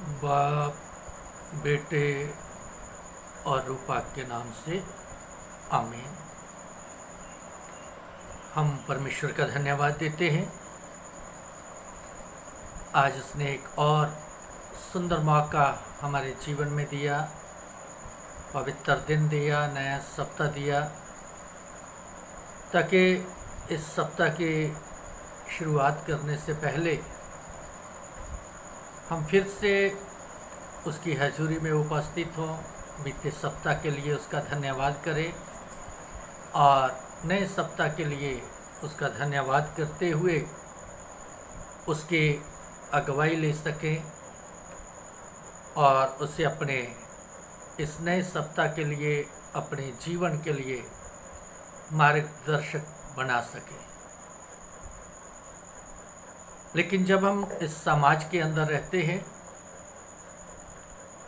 बाप, बेटे और रूपाक के नाम से आमीन। हम परमेश्वर का धन्यवाद देते हैं। आज उसने एक और सुंदर मौका हमारे जीवन में दिया, पवित्र दिन दिया, नया सप्ताह दिया, ताकि इस सप्ताह की शुरुआत करने से पहले हम फिर से उसकी हजूरी में उपस्थित हों, बीते सप्ताह के लिए उसका धन्यवाद करें और नए सप्ताह के लिए उसका धन्यवाद करते हुए उसकी अगुवाई ले सकें और उसे अपने इस नए सप्ताह के लिए, अपने जीवन के लिए मार्गदर्शक बना सकें। लेकिन जब हम इस समाज के अंदर रहते हैं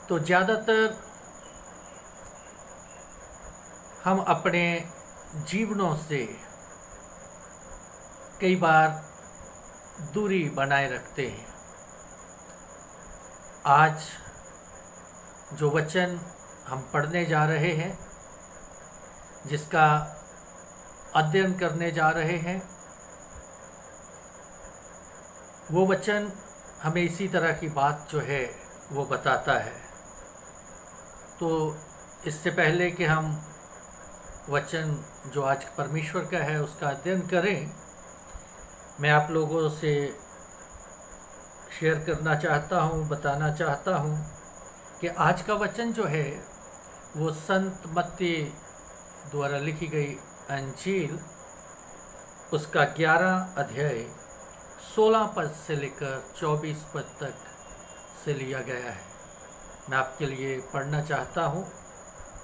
तो ज़्यादातर हम अपने जीवनों से कई बार दूरी बनाए रखते हैं। आज जो वचन हम पढ़ने जा रहे हैं, जिसका अध्ययन करने जा रहे हैं, वो वचन हमें इसी तरह की बात जो है वो बताता है। तो इससे पहले कि हम वचन जो आज परमेश्वर का है उसका अध्ययन करें, मैं आप लोगों से शेयर करना चाहता हूँ, बताना चाहता हूँ कि आज का वचन जो है वो संत मत्ती द्वारा लिखी गई अंजील, उसका 11 अध्याय 16 पद से लेकर 24 पद तक से लिया गया है। मैं आपके लिए पढ़ना चाहता हूँ,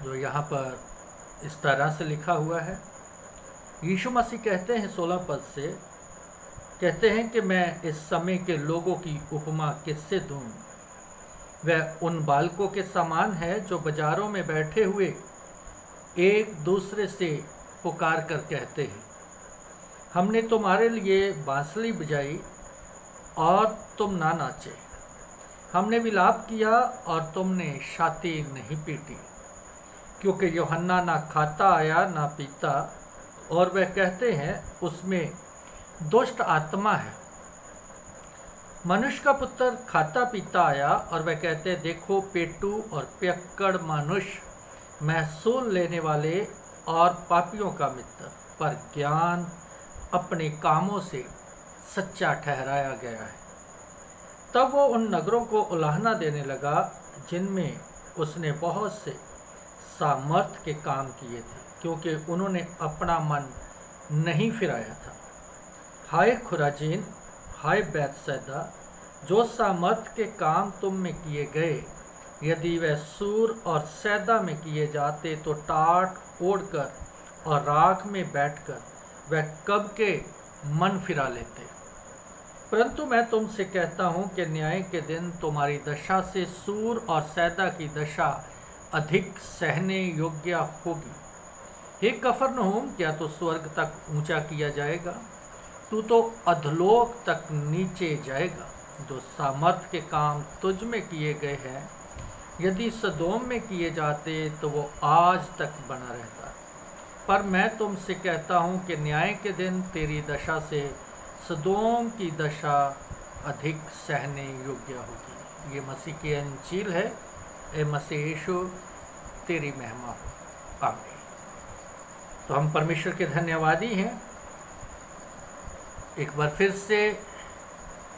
जो यहाँ पर इस तरह से लिखा हुआ है। यीशु मसीह कहते हैं 16 पद से, कहते हैं कि मैं इस समय के लोगों की उपमा किससे दूँ? वह उन बालकों के समान है जो बाजारों में बैठे हुए एक दूसरे से पुकार कर कहते हैं, हमने तुम्हारे लिए बांसुरी बजाई और तुम ना नाचे, हमने विलाप किया और तुमने छाती नहीं पीटी। क्योंकि यूहन्ना ना खाता आया ना पीता, और वह कहते हैं उसमें दुष्ट आत्मा है। मनुष्य का पुत्र खाता पीता आया और वह कहते हैं देखो पेटू और पियक्कड़ मनुष्य, महसूल लेने वाले और पापियों का मित्र, पर ज्ञान अपने कामों से सच्चा ठहराया गया है। तब वो उन नगरों को उलाहना देने लगा जिनमें उसने बहुत से सामर्थ के काम किए थे, क्योंकि उन्होंने अपना मन नहीं फिराया था। हाय खुराजीन, हाय बैतसैदा, जो सामर्थ के काम तुम में किए गए, यदि वह सूर और सैदा में किए जाते तो टाट ओढ़कर और राख में बैठकर वह कब के मन फिरा लेते। परंतु मैं तुमसे कहता हूँ कि न्याय के दिन तुम्हारी दशा से सूर और सैदा की दशा अधिक सहने योग्य होगी। हे कफरनहूम, क्या तो स्वर्ग तक ऊंचा किया जाएगा? तू तो अधलोक तक नीचे जाएगा। जो सामर्थ के काम तुझ में किए गए हैं, यदि सदोम में किए जाते तो वो आज तक बना रहता। पर मैं तुमसे कहता हूँ कि न्याय के दिन तेरी दशा से सदोम की दशा अधिक सहने योग्य होगी। ये मसीह की अंजील है। ए मसीह यीशु, तेरी महिमा हो। आमीन। तो हम परमेश्वर के धन्यवादी हैं एक बार फिर से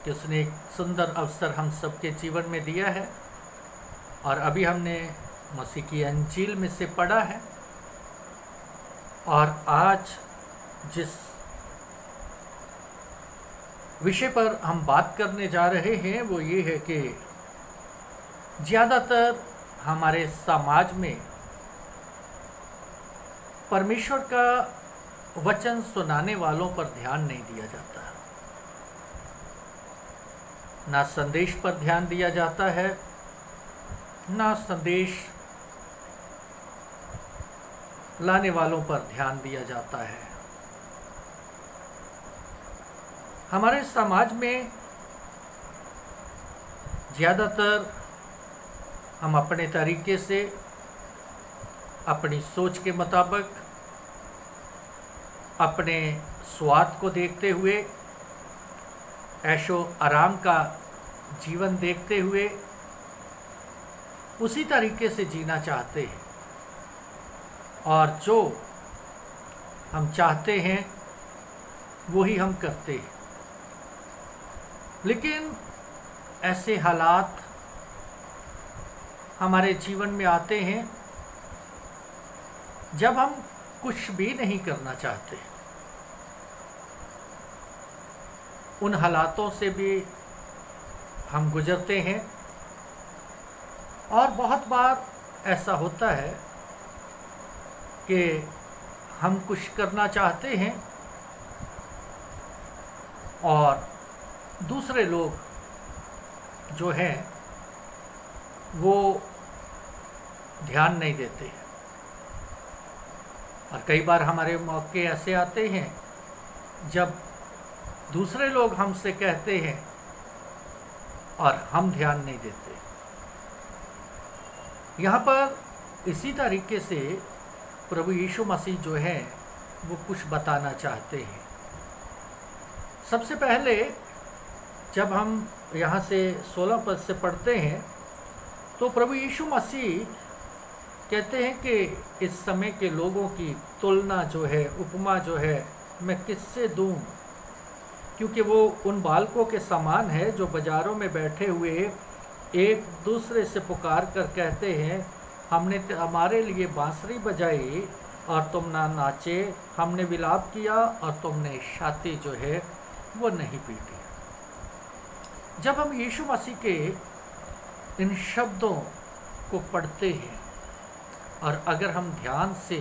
कि उसने एक सुंदर अवसर हम सबके जीवन में दिया है। और अभी हमने मसीह की अंजील में से पढ़ा है, और आज जिस विषय पर हम बात करने जा रहे हैं वो ये है कि ज़्यादातर हमारे समाज में परमेश्वर का वचन सुनाने वालों पर ध्यान नहीं दिया जाता, ना संदेश पर ध्यान दिया जाता है, ना संदेश लाने वालों पर ध्यान दिया जाता है। हमारे समाज में ज़्यादातर हम अपने तरीके से, अपनी सोच के मुताबिक, अपने स्वार्थ को देखते हुए, ऐशो आराम का जीवन देखते हुए उसी तरीके से जीना चाहते हैं, और जो हम चाहते हैं वही हम करते हैं। लेकिन ऐसे हालात हमारे जीवन में आते हैं जब हम कुछ भी नहीं करना चाहते। उन हालातों से भी हम गुजरते हैं, और बहुत बार ऐसा होता है कि हम कुछ करना चाहते हैं और दूसरे लोग जो हैं वो ध्यान नहीं देते। और कई बार हमारे मौके ऐसे आते हैं जब दूसरे लोग हमसे कहते हैं और हम ध्यान नहीं देते। यहाँ पर इसी तरीके से प्रभु यीशु मसीह जो है वो कुछ बताना चाहते हैं। सबसे पहले जब हम यहाँ से 16 पद से पढ़ते हैं तो प्रभु यीशु मसीह कहते हैं कि इस समय के लोगों की तुलना जो है, उपमा जो है, मैं किससे दूं, क्योंकि वो उन बालकों के समान है जो बाज़ारों में बैठे हुए एक दूसरे से पुकार कर कहते हैं, हमने हमारे लिए बांसुरी बजाई और तुम ना नाचे, हमने विलाप किया और तुमने छाती जो है वो नहीं पीटी। जब हम यीशु मसीह के इन शब्दों को पढ़ते हैं और अगर हम ध्यान से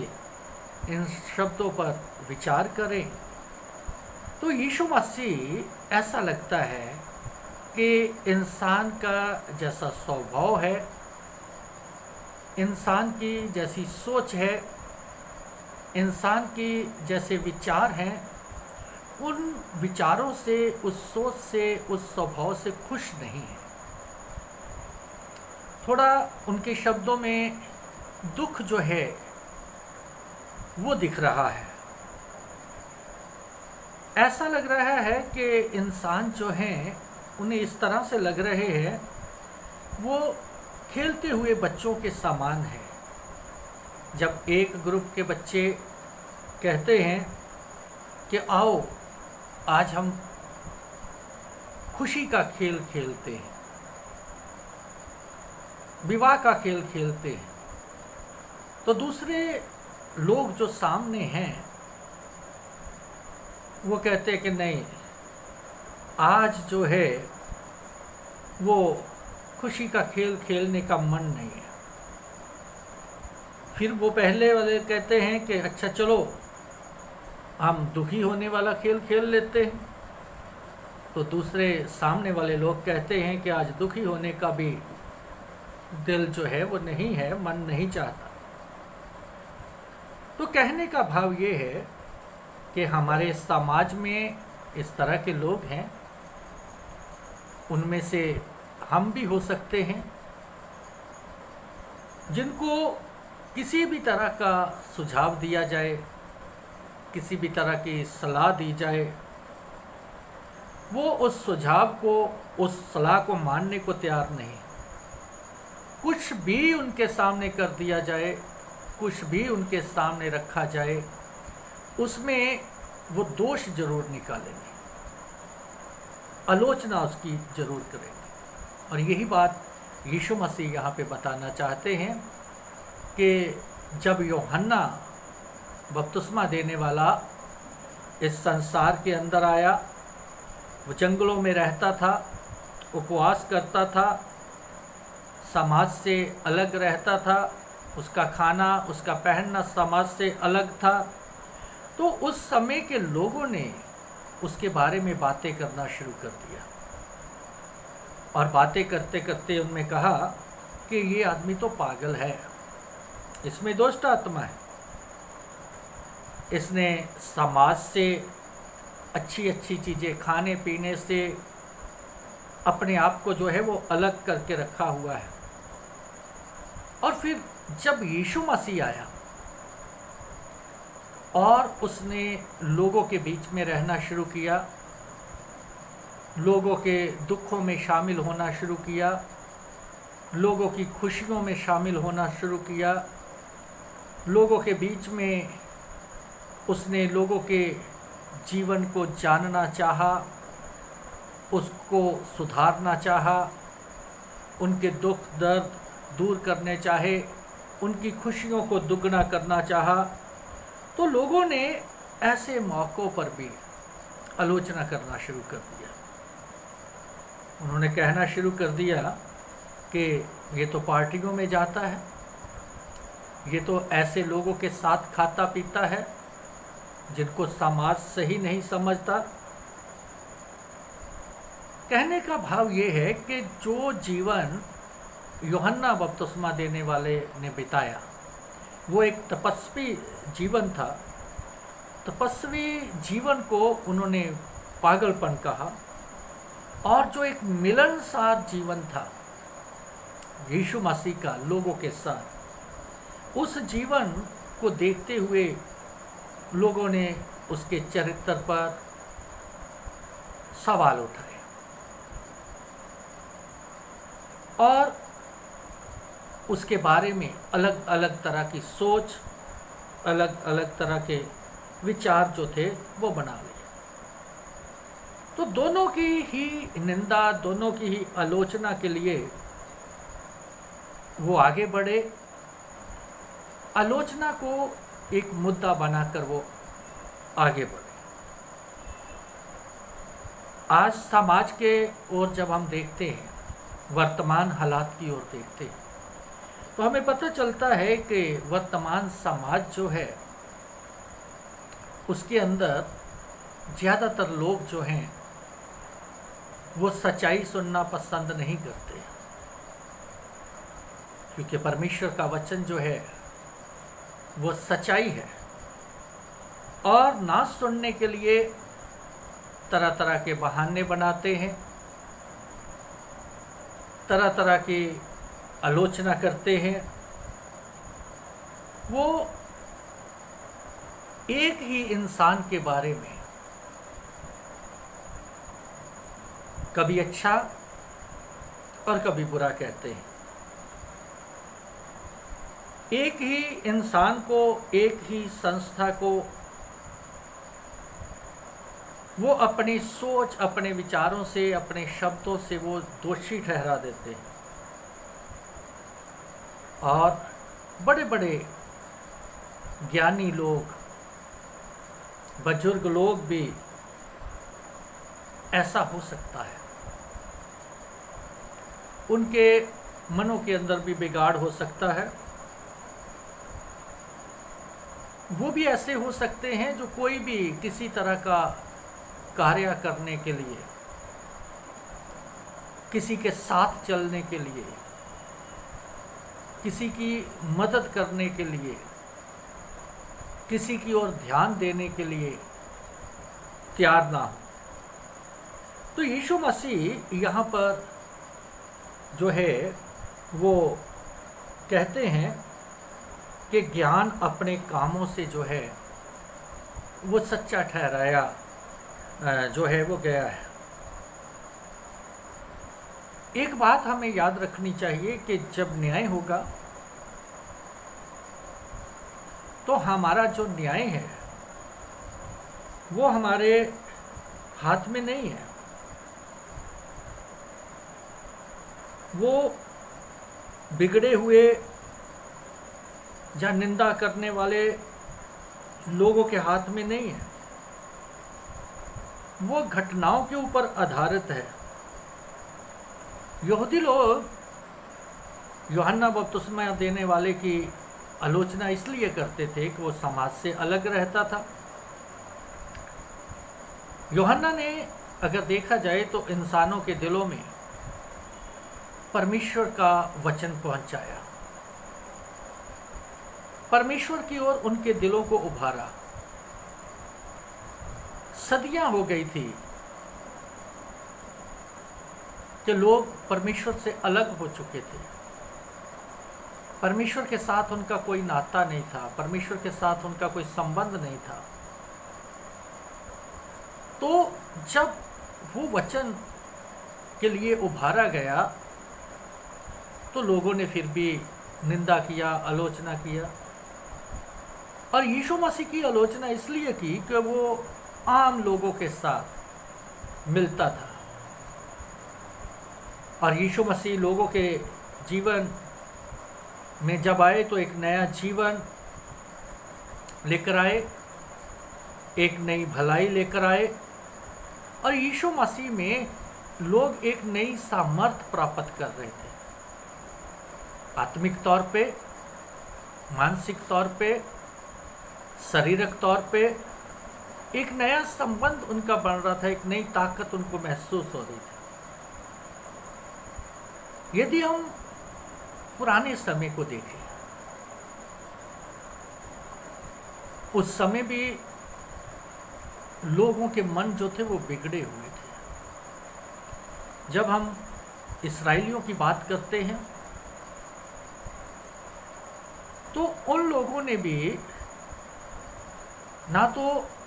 इन शब्दों पर विचार करें तो यीशु मसीह ऐसा लगता है कि इंसान का जैसा स्वभाव है, इंसान की जैसी सोच है, इंसान की जैसे विचार हैं, उन विचारों से, उस सोच से, उस स्वभाव से खुश नहीं है। थोड़ा उनके शब्दों में दुख जो है वो दिख रहा है। ऐसा लग रहा है कि इंसान जो हैं उन्हें इस तरह से लग रहे हैं वो खेलते हुए बच्चों के समान है। जब एक ग्रुप के बच्चे कहते हैं कि आओ आज हम खुशी का खेल खेलते हैं, विवाह का खेल खेलते हैं, तो दूसरे लोग जो सामने हैं वो कहते हैं कि नहीं, आज जो है वो खुशी का खेल खेलने का मन नहीं है। फिर वो पहले वाले कहते हैं कि अच्छा चलो हम दुखी होने वाला खेल खेल लेते हैं, तो दूसरे सामने वाले लोग कहते हैं कि आज दुखी होने का भी दिल जो है वो नहीं है, मन नहीं चाहता। तो कहने का भाव ये है कि हमारे समाज में इस तरह के लोग हैं, उनमें से हम भी हो सकते हैं, जिनको किसी भी तरह का सुझाव दिया जाए, किसी भी तरह की सलाह दी जाए, वो उस सुझाव को, उस सलाह को मानने को तैयार नहीं। कुछ भी उनके सामने कर दिया जाए, कुछ भी उनके सामने रखा जाए, उसमें वो दोष जरूर निकालेंगे, आलोचना उसकी जरूर करेंगे। और यही बात यीशु मसीह यहाँ पे बताना चाहते हैं कि जब यूहन्ना बपतिस्मा देने वाला इस संसार के अंदर आया, वो जंगलों में रहता था, उपवास करता था, समाज से अलग रहता था, उसका खाना, उसका पहनना समाज से अलग था। तो उस समय के लोगों ने उसके बारे में बातें करना शुरू कर दिया, और बातें करते करते उनमें कहा कि ये आदमी तो पागल है, इसमें दुष्ट आत्मा है, इसने समाज से अच्छी अच्छी चीज़ें खाने पीने से अपने आप को जो है वो अलग करके रखा हुआ है। और फिर जब यीशु मसीह आया और उसने लोगों के बीच में रहना शुरू किया, लोगों के दुखों में शामिल होना शुरू किया, लोगों की खुशियों में शामिल होना शुरू किया, लोगों के बीच में उसने लोगों के जीवन को जानना चाहा, उसको सुधारना चाहा, उनके दुख दर्द दूर करने चाहे, उनकी खुशियों को दुगना करना चाहा, तो लोगों ने ऐसे मौक़ों पर भी आलोचना करना शुरू कर दिया। उन्होंने कहना शुरू कर दिया कि ये तो पार्टियों में जाता है, ये तो ऐसे लोगों के साथ खाता पीता है जिनको समाज सही नहीं समझता। कहने का भाव ये है कि जो जीवन यूहन्ना बपतिस्मा देने वाले ने बिताया वो एक तपस्वी जीवन था। तपस्वी जीवन को उन्होंने पागलपन कहा, और जो एक मिलनसार जीवन था यीशु मसीह का लोगों के साथ, उस जीवन को देखते हुए लोगों ने उसके चरित्र पर सवाल उठाए और उसके बारे में अलग अलग तरह की सोच, अलग अलग तरह के विचार जो थे वो बना लिए। तो दोनों की ही निंदा, दोनों की ही आलोचना के लिए वो आगे बढ़े, आलोचना को एक मुद्दा बनाकर वो आगे बढ़े। आज समाज के ओर जब हम देखते हैं, वर्तमान हालात की ओर देखते हैं, तो हमें पता चलता है कि वर्तमान समाज जो है उसके अंदर ज़्यादातर लोग जो हैं वो सच्चाई सुनना पसंद नहीं करते, क्योंकि परमेश्वर का वचन जो है वो सच्चाई है। और ना सुनने के लिए तरह तरह के बहाने बनाते हैं, तरह तरह की आलोचना करते हैं। वो एक ही इंसान के बारे में कभी अच्छा और कभी बुरा कहते हैं। एक ही इंसान को, एक ही संस्था को वो अपनी सोच, अपने विचारों से, अपने शब्दों से वो दोषी ठहरा देते हैं। और बड़े बड़े ज्ञानी लोग, बुजुर्ग लोग भी ऐसा हो सकता है, उनके मनों के अंदर भी बिगाड़ हो सकता है। वो भी ऐसे हो सकते हैं जो कोई भी किसी तरह का कार्य करने के लिए, किसी के साथ चलने के लिए, किसी की मदद करने के लिए, किसी की ओर ध्यान देने के लिए तैयार ना हो। तो यीशु मसीह यहाँ पर जो है वो कहते हैं कि ज्ञान अपने कामों से जो है वो सच्चा ठहराया जो है वो गया है। एक बात हमें याद रखनी चाहिए कि जब न्याय होगा तो हमारा जो न्याय है वो हमारे हाथ में नहीं है। वो बिगड़े हुए या निंदा करने वाले लोगों के हाथ में नहीं है। वो घटनाओं के ऊपर आधारित है। यहूदी लोग यूहन्ना बपतिस्मा देने वाले की आलोचना इसलिए करते थे कि वो समाज से अलग रहता था। यूहन्ना ने अगर देखा जाए तो इंसानों के दिलों में परमेश्वर का वचन पहुंचाया, परमेश्वर की ओर उनके दिलों को उभारा। सदियां हो गई थी कि लोग परमेश्वर से अलग हो चुके थे। परमेश्वर के साथ उनका कोई नाता नहीं था, परमेश्वर के साथ उनका कोई संबंध नहीं था। तो जब वो वचन के लिए उभारा गया तो लोगों ने फिर भी निंदा किया, आलोचना किया। और यीशु मसीह की आलोचना इसलिए की कि वो आम लोगों के साथ मिलता था, और यीशु मसीह लोगों के जीवन में जब आए तो एक नया जीवन लेकर आए, एक नई भलाई लेकर आए। और यीशु मसीह में लोग एक नई सामर्थ प्राप्त कर रहे थे, आत्मिक तौर पे, मानसिक तौर पे, शारीरिक तौर पे एक नया संबंध उनका बन रहा था, एक नई ताकत उनको महसूस हो रही थी। यदि हम पुराने समय को देखें, उस समय भी लोगों के मन जो थे वो बिगड़े हुए थे। जब हम इस्राएलियों की बात करते हैं तो उन लोगों ने भी ना तो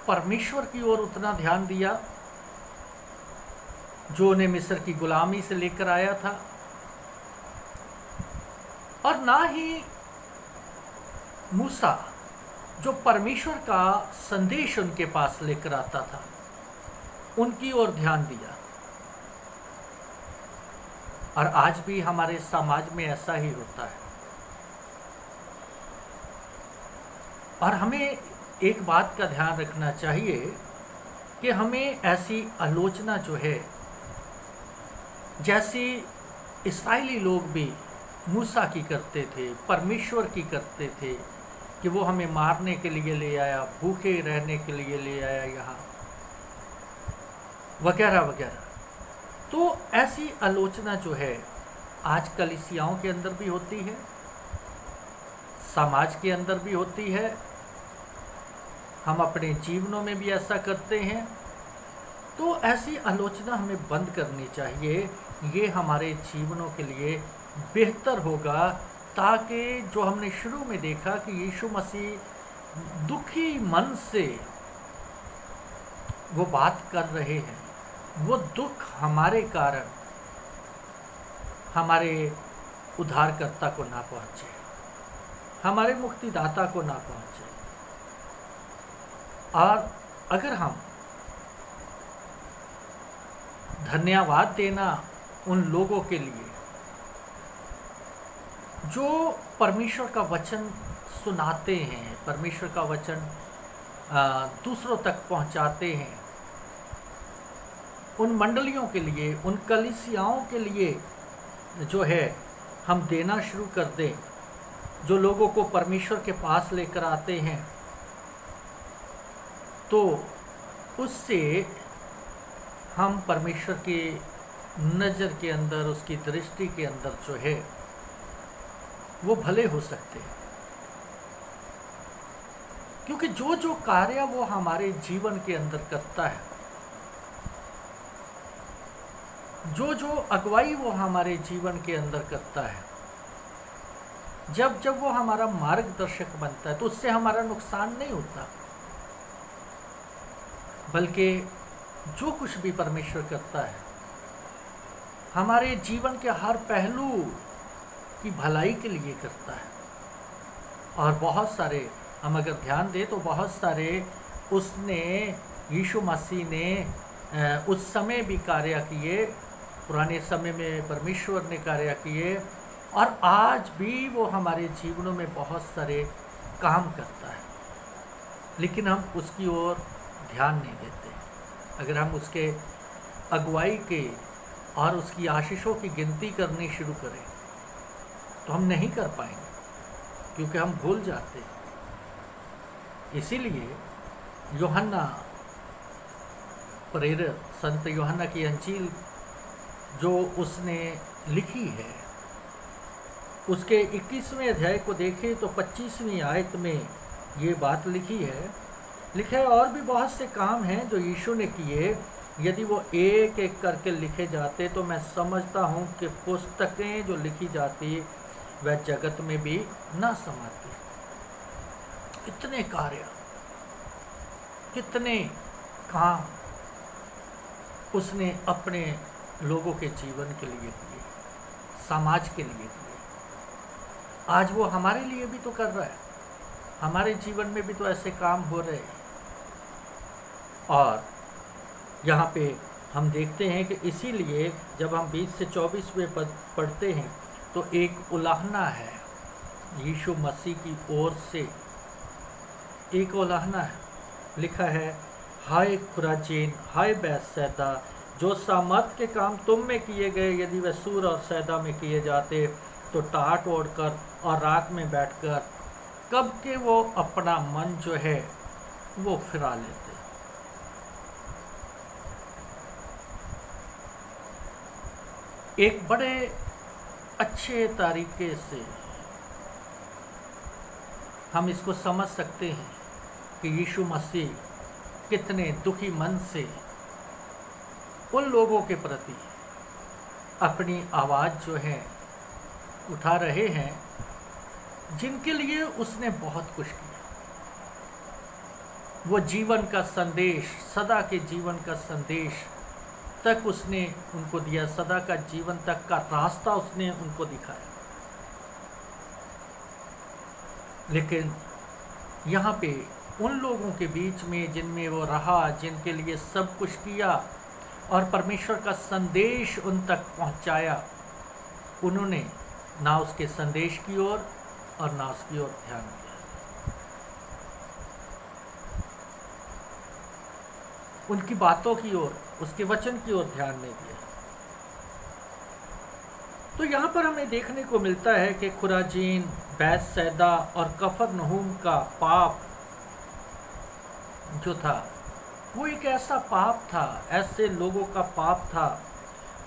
परमेश्वर की ओर उतना ध्यान दिया जो उन्हें मिस्र की गुलामी से लेकर आया था, और ना ही मूसा जो परमेश्वर का संदेश उनके पास लेकर आता था उनकी ओर ध्यान दिया। और आज भी हमारे समाज में ऐसा ही होता है। और हमें एक बात का ध्यान रखना चाहिए कि हमें ऐसी आलोचना जो है, जैसी इस्राएली लोग भी मूसा की करते थे, परमेश्वर की करते थे कि वो हमें मारने के लिए ले आया, भूखे रहने के लिए ले आया यहाँ, वगैरह वगैरह। तो ऐसी आलोचना जो है आज कलीसियाओं के अंदर भी होती है, समाज के अंदर भी होती है, हम अपने जीवनों में भी ऐसा करते हैं। तो ऐसी आलोचना हमें बंद करनी चाहिए। ये हमारे जीवनों के लिए बेहतर होगा, ताकि जो हमने शुरू में देखा कि यीशु मसीह दुखी मन से वो बात कर रहे हैं, वो दुख हमारे कारण हमारे उद्धारकर्ता को ना पहुँचे, हमारे मुक्तिदाता को ना पहुँचे। और अगर हम धन्यवाद देना उन लोगों के लिए जो परमेश्वर का वचन सुनाते हैं, परमेश्वर का वचन दूसरों तक पहुंचाते हैं, उन मंडलियों के लिए, उन कलीसियाओं के लिए जो है हम देना शुरू कर दें, जो लोगों को परमेश्वर के पास लेकर आते हैं, तो उससे हम परमेश्वर की नज़र के अंदर, उसकी दृष्टि के अंदर जो है वो भले हो सकते हैं। क्योंकि जो जो कार्य वो हमारे जीवन के अंदर करता है, जो जो अगुवाई वो हमारे जीवन के अंदर करता है, जब जब वो हमारा मार्गदर्शक बनता है, तो उससे हमारा नुकसान नहीं होता, बल्कि जो कुछ भी परमेश्वर करता है हमारे जीवन के हर पहलू की भलाई के लिए करता है। और बहुत सारे, हम अगर ध्यान दें तो बहुत सारे उसने, यीशु मसीह ने उस समय भी कार्य किए, पुराने समय में परमेश्वर ने कार्य किए, और आज भी वो हमारे जीवनों में बहुत सारे काम करता है, लेकिन हम उसकी ओर ध्यान नहीं देते। अगर हम उसके अगुवाई के और उसकी आशीषों की गिनती करनी शुरू करें तो हम नहीं कर पाएंगे, क्योंकि हम भूल जाते हैं। इसीलिए यूहन्ना प्रेरित, संत यूहन्ना की अंजील जो उसने लिखी है, उसके 21वें अध्याय को देखें तो 25वीं आयत में ये बात लिखी है, लिखा है, और भी बहुत से काम हैं जो यीशु ने किए, यदि वो एक एक करके लिखे जाते तो मैं समझता हूँ कि पुस्तकें जो लिखी जाती वह जगत में भी न समाती। कितने कार्य, कितने काम उसने अपने लोगों के जीवन के लिए किए, समाज के लिए किए। आज वो हमारे लिए भी तो कर रहा है, हमारे जीवन में भी तो ऐसे काम हो रहे हैं। और यहाँ पे हम देखते हैं कि इसीलिए जब हम 20 से 24वें पद पढ़ते हैं तो एक उलाहना है यीशु मसीह की ओर से, एक उलाहना है। लिखा है, हाय खुराजीन, हाय बैतसैदा, जो सामर्थ के काम तुम में किए गए यदि वह सूर और सैदा में किए जाते तो टाट ओढ़कर और रात में बैठकर कब के वो अपना मन जो है वो फिरा लेते। एक बड़े अच्छे तरीके से हम इसको समझ सकते हैं कि यीशु मसीह कितने दुखी मन से उन लोगों के प्रति अपनी आवाज़ जो है उठा रहे हैं जिनके लिए उसने बहुत कुछ किया। वो जीवन का संदेश, सदा के जीवन का संदेश तक उसने उनको दिया, सदा का जीवन तक का रास्ता उसने उनको दिखाया। लेकिन यहाँ पे उन लोगों के बीच में जिनमें वो रहा, जिनके लिए सब कुछ किया और परमेश्वर का संदेश उन तक पहुँचाया, उन्होंने ना उसके संदेश की ओर और ना उसकी ओर ध्यान दिया। उनकी बातों की ओर, उसके वचन की ओर ध्यान नहीं दिया। तो यहाँ पर हमें देखने को मिलता है कि खुराजीन, बैतसैदा और कफरनहूम का पाप जो था वो एक ऐसा पाप था, ऐसे लोगों का पाप था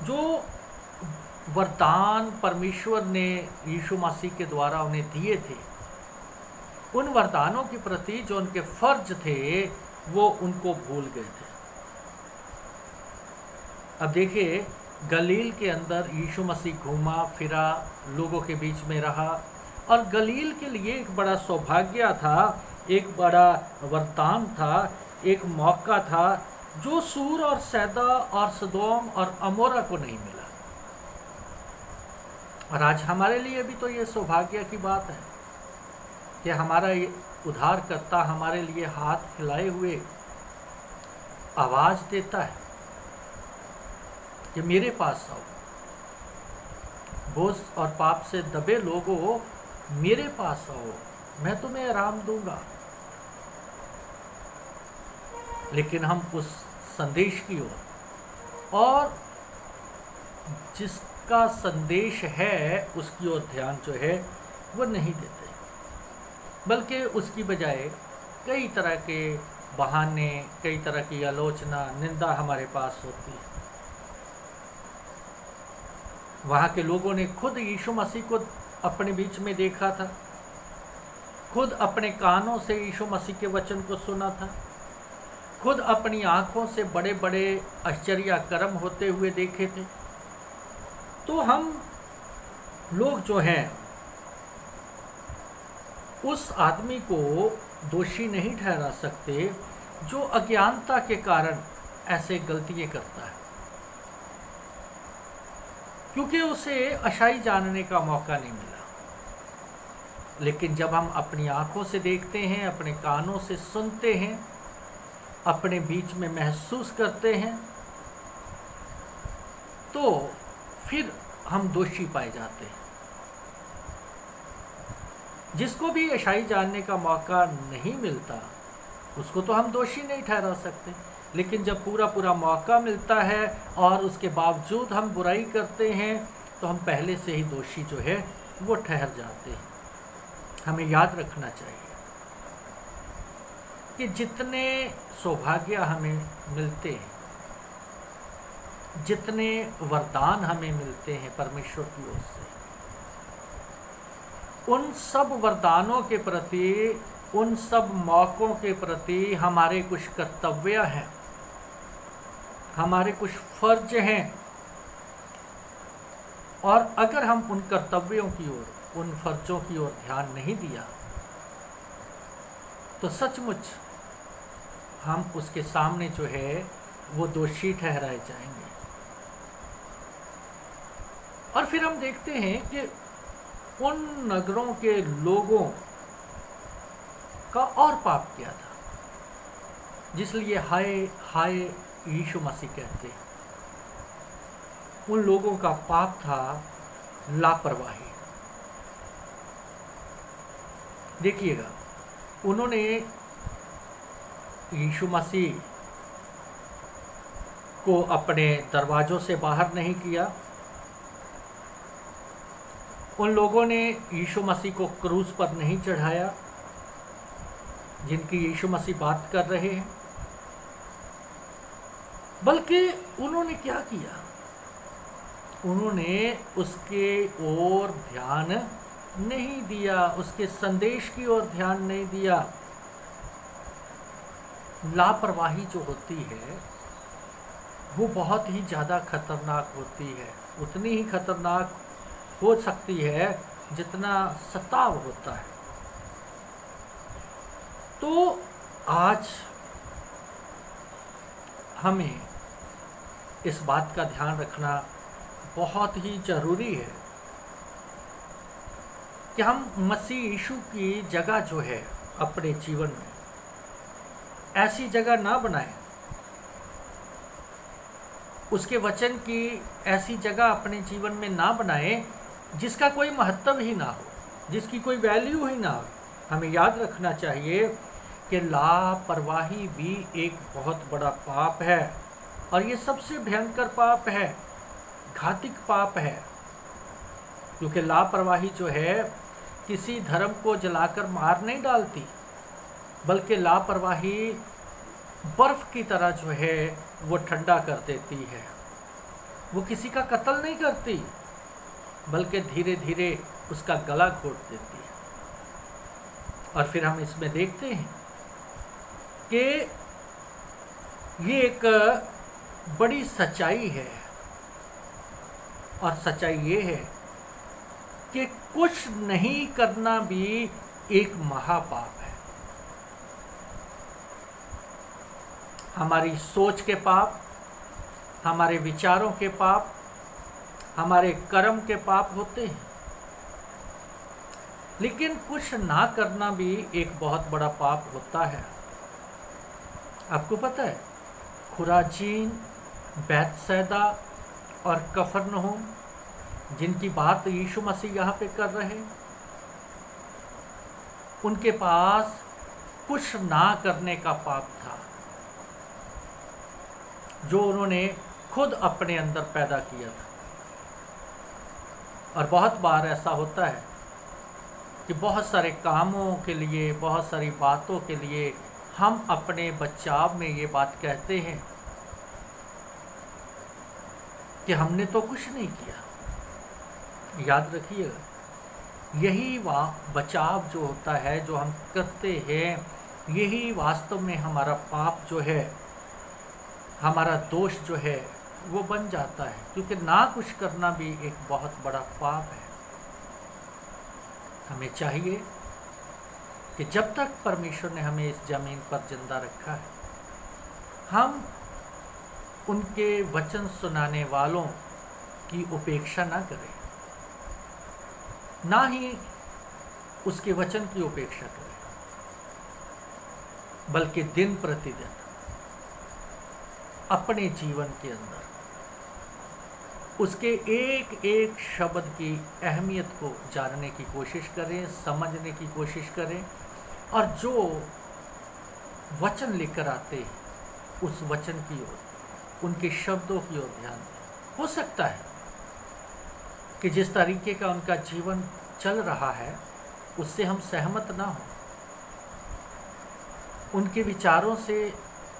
जो वरदान परमेश्वर ने यीशु मसीह के द्वारा उन्हें दिए थे, उन वरदानों के प्रति जो उनके फर्ज थे वो उनको भूल गए थे। अब देखिए, गलील के अंदर यीशु मसीह घूमा फिरा, लोगों के बीच में रहा, और गलील के लिए एक बड़ा सौभाग्य था, एक बड़ा वरदान था, एक मौका था जो सूर और सैदा और सदोम और अमोरा को नहीं मिला। और आज हमारे लिए भी तो ये सौभाग्य की बात है कि हमारा ये उद्धारकर्ता हमारे लिए हाथ फैलाए हुए आवाज़ देता है कि मेरे पास आओ, बोझ और पाप से दबे लोगों मेरे पास आओ, मैं तुम्हें आराम दूंगा। लेकिन हम उस संदेश की ओर और जिसका संदेश है उसकी ओर ध्यान जो है वो नहीं देते, बल्कि उसकी बजाय कई तरह के बहाने, कई तरह की आलोचना, निंदा हमारे पास होती है। वहाँ के लोगों ने खुद यीशु मसीह को अपने बीच में देखा था, खुद अपने कानों से यीशु मसीह के वचन को सुना था, खुद अपनी आँखों से बड़े बड़े आश्चर्य कर्म होते हुए देखे थे। तो हम लोग जो हैं उस आदमी को दोषी नहीं ठहरा सकते जो अज्ञानता के कारण ऐसे गलतियाँ करता है, क्योंकि उसे अच्छाई जानने का मौका नहीं मिला। लेकिन जब हम अपनी आँखों से देखते हैं, अपने कानों से सुनते हैं, अपने बीच में महसूस करते हैं, तो फिर हम दोषी पाए जाते हैं। जिसको भी अच्छाई जानने का मौका नहीं मिलता उसको तो हम दोषी नहीं ठहरा सकते, लेकिन जब पूरा पूरा मौका मिलता है और उसके बावजूद हम बुराई करते हैं तो हम पहले से ही दोषी जो है वो ठहर जाते हैं। हमें याद रखना चाहिए कि जितने सौभाग्य हमें मिलते हैं, जितने वरदान हमें मिलते हैं परमेश्वर की ओर से, उन सब वरदानों के प्रति, उन सब मौक़ों के प्रति हमारे कुछ कर्तव्य हैं, हमारे कुछ फर्ज हैं और अगर हम उन कर्तव्यों की ओर, उन फर्जों की ओर ध्यान नहीं दिया तो सचमुच हम उसके सामने जो है वो दोषी ठहराए जाएंगे। और फिर हम देखते हैं कि उन नगरों के लोगों का और पाप किया था, जिसलिए हाय हाय यीशु मसीह कहते हैं। उन लोगों का पाप था लापरवाही। देखिएगा, उन्होंने यीशु मसीह को अपने दरवाजों से बाहर नहीं किया। उन लोगों ने यीशु मसीह को क्रूस पर नहीं चढ़ाया जिनकी यीशु मसीह बात कर रहे हैं, बल्कि उन्होंने क्या किया? उन्होंने उसके ओर ध्यान नहीं दिया, उसके संदेश की ओर ध्यान नहीं दिया। लापरवाही जो होती है वो बहुत ही ज़्यादा खतरनाक होती है, उतनी ही खतरनाक हो सकती है जितना सताव होता है। तो आज हमें इस बात का ध्यान रखना बहुत ही ज़रूरी है कि हम मसीह यीशु की जगह जो है अपने जीवन में ऐसी जगह ना बनाएं, उसके वचन की ऐसी जगह अपने जीवन में ना बनाएं जिसका कोई महत्व ही ना हो, जिसकी कोई वैल्यू ही ना हो। हमें याद रखना चाहिए कि लापरवाही भी एक बहुत बड़ा पाप है, और ये सबसे भयंकर पाप है, घातक पाप है। क्योंकि लापरवाही जो है किसी धर्म को जलाकर मार नहीं डालती, बल्कि लापरवाही बर्फ की तरह जो है वो ठंडा कर देती है। वो किसी का कत्ल नहीं करती, बल्कि धीरे धीरे उसका गला घोट देती है। और फिर हम इसमें देखते हैं कि ये एक बड़ी सच्चाई है, और सच्चाई ये है कि कुछ नहीं करना भी एक महापाप है। हमारी सोच के पाप, हमारे विचारों के पाप, हमारे कर्म के पाप होते हैं, लेकिन कुछ ना करना भी एक बहुत बड़ा पाप होता है। आपको पता है, खुराजीन, बैतसैदा और कफरनहूम, जिनकी बात यीशु मसीह यहाँ पे कर रहे हैं, उनके पास कुछ ना करने का पाप था जो उन्होंने खुद अपने अंदर पैदा किया था। और बहुत बार ऐसा होता है कि बहुत सारे कामों के लिए, बहुत सारी बातों के लिए हम अपने बचाव में ये बात कहते हैं कि हमने तो कुछ नहीं किया। याद रखिएगा, यही बचाव जो होता है, जो हम करते हैं, यही वास्तव में हमारा पाप जो है, हमारा दोष जो है वो बन जाता है। क्योंकि ना कुछ करना भी एक बहुत बड़ा पाप है। हमें चाहिए कि जब तक परमेश्वर ने हमें इस ज़मीन पर जिंदा रखा है, हम उनके वचन सुनाने वालों की उपेक्षा ना करें, ना ही उसके वचन की उपेक्षा करें, बल्कि दिन प्रतिदिन अपने जीवन के अंदर उसके एक एक शब्द की अहमियत को जानने की कोशिश करें, समझने की कोशिश करें, और जो वचन लेकर आते हैं उस वचन की ओर, उनके शब्दों की ओर ध्यान दें। हो सकता है कि जिस तरीके का उनका जीवन चल रहा है उससे हम सहमत ना हो, उनके विचारों से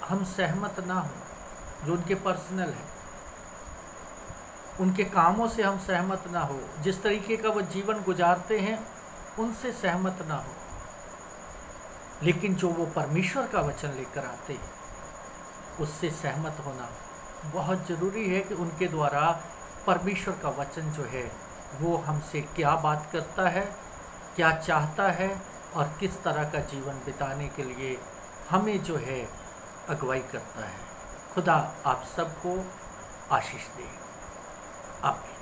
हम सहमत ना हो जो उनके पर्सनल है, उनके कामों से हम सहमत ना हो, जिस तरीके का वो जीवन गुजारते हैं उनसे सहमत ना हो, लेकिन जो वो परमेश्वर का वचन लेकर आते हैं उससे सहमत होना बहुत ज़रूरी है कि उनके द्वारा परमेश्वर का वचन जो है वो हमसे क्या बात करता है, क्या चाहता है और किस तरह का जीवन बिताने के लिए हमें जो है अगुवाई करता है। खुदा आप सबको आशीष दे। आमीन।